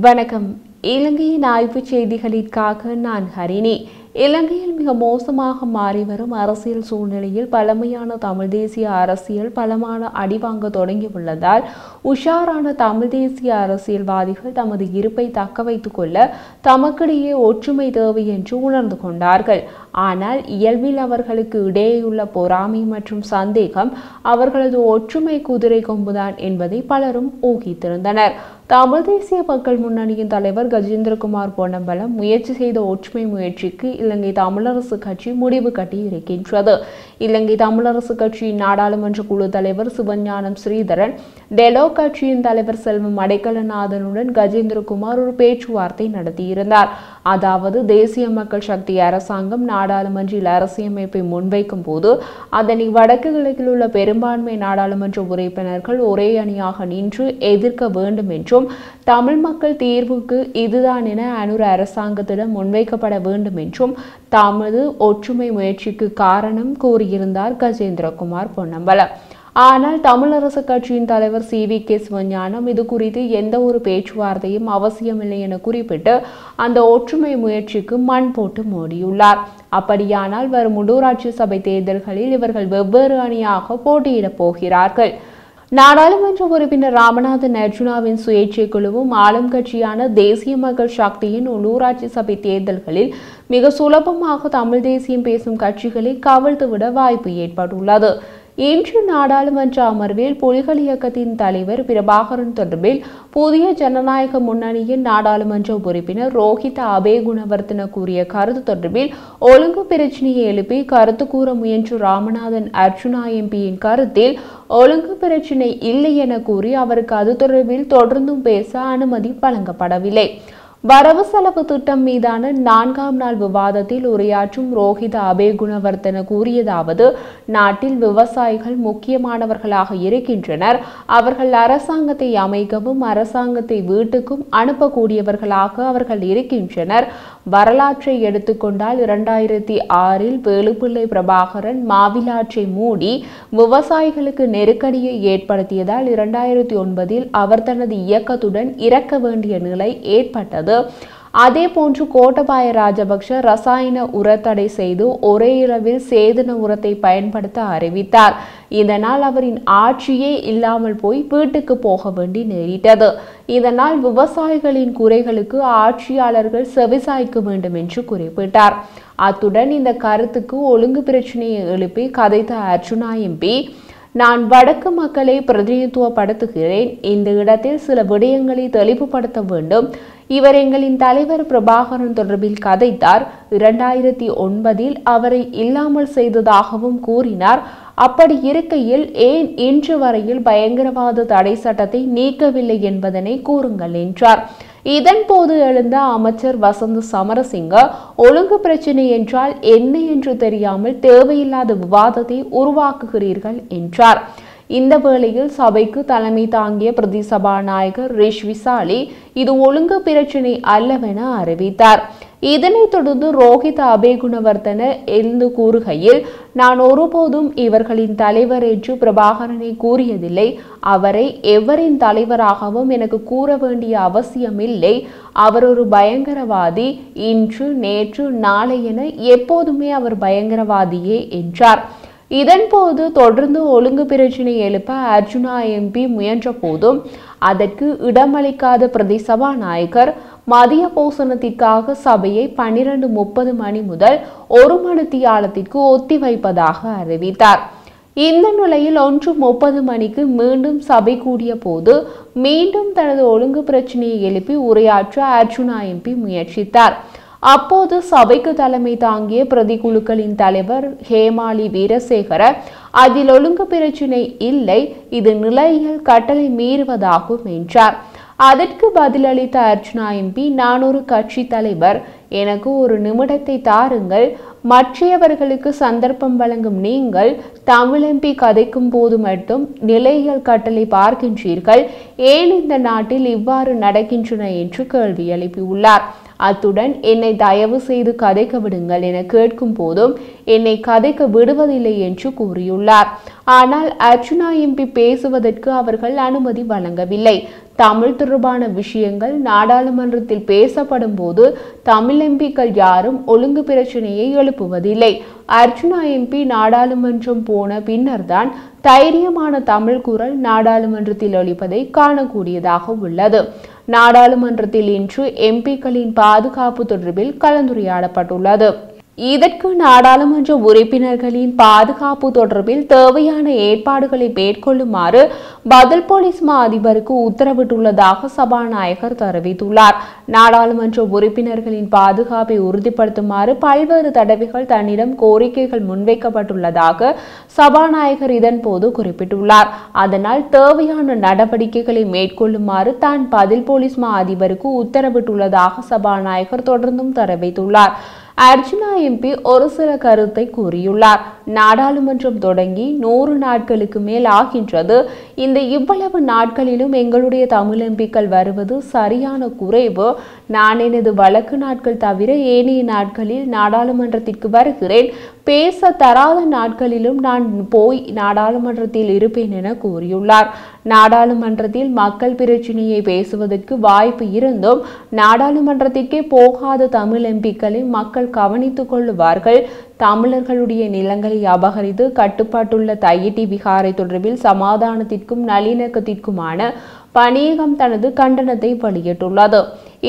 வணக்கம். இலங்கையின் ஆய்வுச் செய்திகளுக்காக நான் ஹரிணி. இலங்கையில் மிக மோசமாக மாறி வரும் அரசியல் சூழ்நிலையில் பழமையான தமிழ் தேசிய அரசியல் பலமான அடிவாங்க தொடங்கியுள்ளதால் உஷாரான தமிழ் தேசிய அரசியல்வாதிகள் தமது இருப்பை தக்க வைத்துக் கொள்ள தமக்கிடையே ஒற்றுமை தேவை என்று உணர்ந்து கொண்டார்கள். ஆனால் இயல்பில் அவர்களுக்கு இடையேயுள்ள பொறாமை மற்றும் சந்தேகம் அவர்களது ஒற்றுமை குதிரை கொம்புதான் என்பதை பலரும் ஊகித்திருந்தனர். தமிழ் தேசிய மக்கள் முன்னணியின் தலைவர் கஜேந்திரகுமார் பொன்னம்பலம் முயற்சி செய்த ஒற்றுமை முயற்சிக்கு இலங்கை தமிழரசு கட்சி முடிவு கட்டி இருக்கின்றது. இலங்கை தமிழரசு கட்சியின் நாடாளுமன்ற குழு தலைவர் சிவஞானம் ஸ்ரீதரன் டெலோ கட்சியின் தலைவர் செல்வம் அடைக்கலநாதனுடன் கஜேந்திரகுமார் ஒரு பேச்சுவார்த்தை நடத்தியிருந்தார். அதாவது தேசிய மக்கள் சக்தி அரசாங்கம் நாடாளுமன்றில் அரசியமைப்பை முன்வைக்கும் போது அதனை வடக்கு கிழக்கில் உள்ள பெரும்பான்மை நாடாளுமன்ற உறுப்பினர்கள் ஒரே அணியாக நின்று எதிர்க்க வேண்டும் என்றும் தமிழ் மக்கள் தீர்வுக்கு இதுதான் என அனுர அரசாங்கத்திடம் முன்வைக்கப்பட வேண்டும் என்றும் தமது ஒற்றுமை முயற்சிக்கு காரணம் கூறியிருந்தார் கஜேந்திரகுமார் பொன்னம்பலம். ஆனால் தமிழரசு கட்சியின் தலைவர் CVK சிவஞானம் இது குறித்து எந்த ஒரு பேச்சுவார்த்தையும் அவசியமில்லை என குறிப்பிட்டு அந்த ஒற்றுமை முயற்சிக்கு மண் போட்டு மூடியுள்ளார். அப்படியானால் வரும் உள்ளூராட்சி சபை தேர்தல்களில் இவர்கள் வெவ்வேறு அணியாக போட்டியிடப் போகிறார்கள். நாடாளுமன்ற உறுப்பினர் ராமநாதன் அர்ஜுனாவின் சுயேட்சை குழுவும் ஆளும் கட்சியான தேசிய மக்கள் சக்தியின் உள்ளூராட்சி சபை தேர்தல்களில் மிக சுலபமாக தமிழ் தேசியம் பேசும் கட்சிகளை கவிழ்த்துவிட வாய்ப்பு ஏற்பட்டுள்ளது. இன்று நாடாளுமன்ற அமர்வில் புலிகள் இயக்கத்தின் தலைவர் பிரபாகரன் தொடர்பில் புதிய ஜனநாயக முன்னணியின் நாடாளுமன்ற உறுப்பினர் ரோஹித அபேகுணவர்தன கூறிய கருத்து தொடர்பில் ஒழுங்கு பிரச்சினையை எழுப்பி கருத்து கூற முயன்ற ராமநாதன் அர்ஜுனா எம்பியின் கருத்தில் ஒழுங்கு பிரச்சினை இல்லை என கூறி அவருக்கு அது தொடர்பில் தொடர்ந்தும் பேச அனுமதி வழங்கப்படவில்லை. வரவு செலவு திட்டம் மீதான 4ஆம் நாள் விவாதத்தில் உரையாற்றும் ரோஹித அபேகுணவர்தன கூறியதாவது: நாட்டில் விவசாயிகள் முக்கியமானவர்களாக இருக்கின்றனர். அவர்கள் அரசாங்கத்தை அமைக்கவும் அரசாங்கத்தை வீட்டுக்கும் அனுப்பக்கூடியவர்களாக அவர்கள் இருக்கின்றனர். வரலாற்றை எடுத்துக்கொண்டால் 2006இல் வேலுப்பிள்ளை பிரபாகரன் மாவிலாற்றை மூடி விவசாயிகளுக்கு நெருக்கடியை ஏற்படுத்தியதால் 2009இல் அவர் தனது இயக்கத்துடன் இறக்க வேண்டிய நிலை ஏற்பட்டது. அதே போன்று கோட்டபாய ராஜபக்ஷ ரசாயன உரத்தடை செய்து ஒரே இரவில் சேதன உரத்தை பயன்படுத்த அறிவித்தார். இதனால் அவரின் ஆட்சியே இல்லாமல் போய் வீட்டுக்கு போக வேண்டி நேரிட்டது. இதனால் விவசாயிகளின் குறைகளுக்கு ஆட்சியாளர்கள் செவிசாய்க்க வேண்டும் என்று குறிப்பிட்டார். அத்துடன் இந்த கருத்துக்கு ஒழுங்கு பிரச்சனையை எழுப்பி கதைத்த அர்ஜுனா எம்பி, நான் வடக்கு மக்களை பிரதிநிதித்துவப்படுத்துகிறேன். இந்த இடத்தில் சில விடயங்களை தெளிவுபடுத்த வேண்டும். இவர் எங்களின் தலைவர் பிரபாகரன் தொடர்பில் கதைத்தார். 2009இல் அவரை இல்லாமல் செய்ததாகவும் கூறினார். அப்படி இருக்கையில் ஏன் இன்று வரையில் பயங்கரவாத தடை சட்டத்தை நீக்கவில்லை என்பதனை கூறுங்கள் என்றார். இதன் போது எழுந்த அமைச்சர் வசந்த சமரசிங்க, ஒழுங்கு பிரச்சினை என்றால் என்ன என்று தெரியாமல் தேவையில்லாத விவாதத்தை உருவாக்குகிறீர்கள் என்றார். இந்த வேளையில் சபைக்கு தலைமை தாங்கிய பிரதி சபாநாயகர் ரிஷ்விசாலி இது ஒழுங்கு பிரச்சினை அல்லவென அறிவித்தார். இதனைத் தொடர்ந்து ரோஹித அபேகுணவர்தன எழுந்து கூறுகையில், நான் ஒருபோதும் இவர்களின் தலைவர் என்று பிரபாகரனை கூறியதில்லை. அவரை எவரின் தலைவராகவும் எனக்கு கூற வேண்டிய அவசியமில்லை. அவர் ஒரு பயங்கரவாதி. இன்று நேற்று நாளை என எப்போதுமே அவர் பயங்கரவாதியே என்றார். இதன் போது தொடர்ந்து ஒழுங்கு பிரச்சினை எழுப்ப அர்ஜுனா எம்பி முயன்ற போதும் அதற்கு இடமளிக்காத பிரதி சபாநாயகர் மதிய போசனத்திற்காக சபையை 12:30 மணி முதல் 1 மணித்தியாலத்திற்கு ஒத்திவைப்பதாக அறிவித்தார். இந்த நிலையில் 1:30 மணிக்கு மீண்டும் சபை கூடிய போது மீண்டும் தனது ஒழுங்கு பிரச்சினையை எழுப்பி உரையாற்ற அர்ஜுனா எம்பி முயற்சித்தார். அப்போது சபைக்கு தலைமை தாங்கிய பிரதிக்குழுக்களின் தலைவர் ஹேமாலி வீரசேகர, அதில் ஒழுங்கு பிரச்சினை இல்லை, இது நிலையியல் கட்டளை மீறுவதாகும் என்றார். அதற்கு பதிலளித்த அர்ஜுனா எம்பி, நான் ஒரு கட்சி தலைவர், எனக்கு ஒரு நிமிடத்தை தாருங்கள். மற்றவர்களுக்கு சந்தர்ப்பம் வழங்கும் நீங்கள் தமிழ் எம்பி கதைக்கும் போது மட்டும் நிலையியல் கட்டளை பார்க்கின்றீர்கள். ஏன் இந்த நாட்டில் இவ்வாறு நடக்கின்றன என்று கேள்வி எழுப்பியுள்ளார். அத்துடன் என்னை தயவு செய்து கதைக்க விடுங்கள் என கேட்கும் போதும் என்னை கதைக்க விடுவதில்லை என்று கூறியுள்ளார். ஆனால் அர்ஜுனா எம்பி பேசுவதற்கு அவர்கள் அனுமதி வழங்கவில்லை. தமிழ் தொடர்பான விஷயங்கள் நாடாளுமன்றத்தில் பேசப்படும் போது தமிழ் எம்பிக்கள் யாரும் ஒழுங்கு பிரச்சனையை எழுப்புவதில்லை. அர்ஜுனா எம்பி நாடாளுமன்றம் போன பின்னர்தான் தைரியமான தமிழ் குரல் நாடாளுமன்றத்தில் ஒலிப்பதை காணக்கூடியதாக உள்ளது. நாடாளுமன்றத்தில் இன்று எம்பிக்களின் பாதுகாப்பு தொடர்பில் கலந்துரையாடப்பட்டுள்ளது. இதற்கு நாடாளுமன்ற உறுப்பினர்களின் பாதுகாப்பு தொடர்பில் தேவையான ஏற்பாடுகளை மேற்கொள்ளுமாறு பதில் போலீஸ் மா அதிபருக்கு உத்தரவிட்டுள்ளதாக சபாநாயகர் தெரிவித்துள்ளார். நாடாளுமன்ற உறுப்பினர்களின் பாதுகாப்பை உறுதிப்படுத்துமாறு பல்வேறு தடவைகள் தன்னிடம் கோரிக்கைகள் முன்வைக்கப்பட்டுள்ளதாக சபாநாயகர் இதன்போது குறிப்பிட்டுள்ளார். அதனால் தேவையான நடவடிக்கைகளை மேற்கொள்ளுமாறு தான் பதில் போலீஸ் மா அதிபருக்கு உத்தரவிட்டுள்ளதாக சபாநாயகர் தொடர்ந்தும் தெரிவித்துள்ளார். அர்ஜுனா எம்பி ஒரு சில கருத்தை கூறியுள்ளார். நாடாளுமன்றம் தொடங்கி 100 நாட்களுக்கு மேல் ஆகின்றது. இந்த இவ்வளவு நாட்களிலும் எங்களுடைய தமிழ் எம்பிக்கள் வருவது சரியான குறைவு. நான் எனது வழக்கு நாட்கள் தவிர ஏனைய நாட்களில் நாடாளுமன்றத்திற்கு வருகிறேன். பேச தராத நாட்களிலும் நான் போய் நாடாளுமன்றத்தில் இருப்பேன் என கூறியுள்ளார். நாடாளுமன்றத்தில் மக்கள் பிரச்சினையை பேசுவதற்கு வாய்ப்பு இருந்தும் நாடாளுமன்றத்திற்கே போகாத தமிழ் எம்பிக்களை மக்கள் கவனித்துக் கொள்ளுவார்கள். தமிழர்களுடைய நிலங்களை அபகரித்து கட்டுப்பாட்டுள்ள தையிட்டி விகாரை தொடர்பில் சமாதானத்திற்கும் நல்லிணக்கத்திற்குமான பணியகம் தனது கண்டனத்தை வெளியிட்டுள்ளது.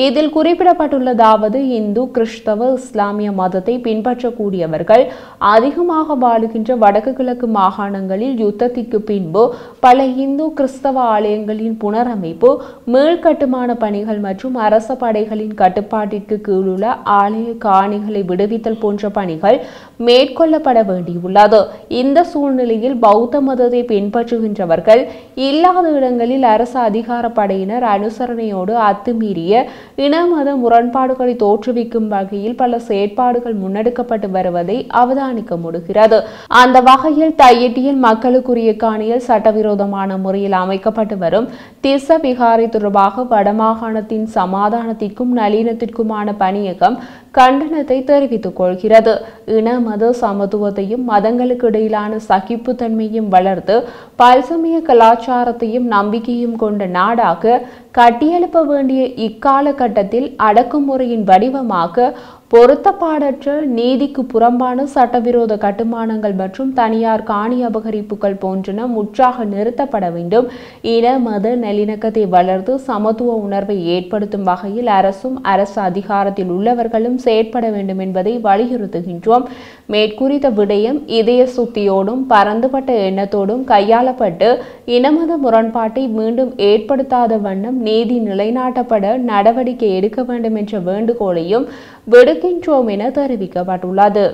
இதில் குறிப்பிடப்பட்டுள்ளதாவது, இந்து, கிறிஸ்தவ, இஸ்லாமிய மதத்தை பின்பற்றக்கூடியவர்கள் அதிகமாக வாழுகின்ற வடக்கு கிழக்கு மாகாணங்களில் யுத்தத்திற்கு பின்பு பல இந்து கிறிஸ்தவ ஆலயங்களின் புனரமைப்பு, மீள்கட்டுமான பணிகள் மற்றும் அரச படைகளின் கட்டுப்பாட்டிற்கு கீழுள்ள ஆலய காணிகளை விடுவித்தல் போன்ற பணிகள் மேற்கொள்ளப்பட வேண்டியுள்ளது. இந்த சூழ்நிலையில் பௌத்த மதத்தை பின்பற்றுகின்றவர்கள் இல்லாத இடங்களில் அரசு அதிகார படையினர் அனுசரணையோடு அத்துமீறிய இன மத முரண்பாடுகளை தோற்றுவிக்கும் வகையில் பல செயற்பாடுகள் முன்னெடுக்கப்பட்டு வருவதை அவதானிக்க முடிகிறது. அந்த வகையில் தையிட்டியில் மக்களுக்குரிய காணியில் சட்டவிரோதமான முறையில் அமைக்கப்பட்டு வரும் திஸ்ஸ விகாரை தொடர்பாக வடமாகாணத்தின் சமாதானத்திற்கும் நல்லிணத்திற்குமான பணியகம் கண்டனத்தை தெரிவித்துக் கொள்கிறது. இன மத சமத்துவத்தையும் மதங்களுக்கு இடையிலான சகிப்புத்தன்மையும் வளர்த்து பல்சமய கலாச்சாரத்தையும் நம்பிக்கையும் கொண்ட நாடாக கட்டியெழுப்ப வேண்டிய இக்காலகட்டத்தில் அடக்குமுறையின் வடிவமாக பொருத்தப்பாடற்ற, நீதிக்கு புறம்பான சட்டவிரோத கட்டுமானங்கள் மற்றும் தனியார் காணி அபகரிப்புகள் போன்றன முற்றாக நிறுத்தப்பட வேண்டும். இன மத நல்லிணக்கத்தை வளர்த்து சமத்துவ உணர்வை ஏற்படுத்தும் வகையில் அரசும் அரசு அதிகாரத்தில் உள்ளவர்களும் செயற்பட வேண்டும் என்பதை வலியுறுத்துகின்றோம். மேற்குறித்த விடயம் இதய சுத்தியோடும் பரந்துபட்ட எண்ணத்தோடும் கையாளப்பட்டு இனமத முரண்பாட்டை மீண்டும் ஏற்படுத்தாத வண்ணம் நீதி நிலைநாட்டப்பட நடவடிக்கை எடுக்க வேண்டும் என்ற வேண்டுகோளையும் விடுக்கின்றோம் என தெரிவிக்கப்பட்டுள்ளது.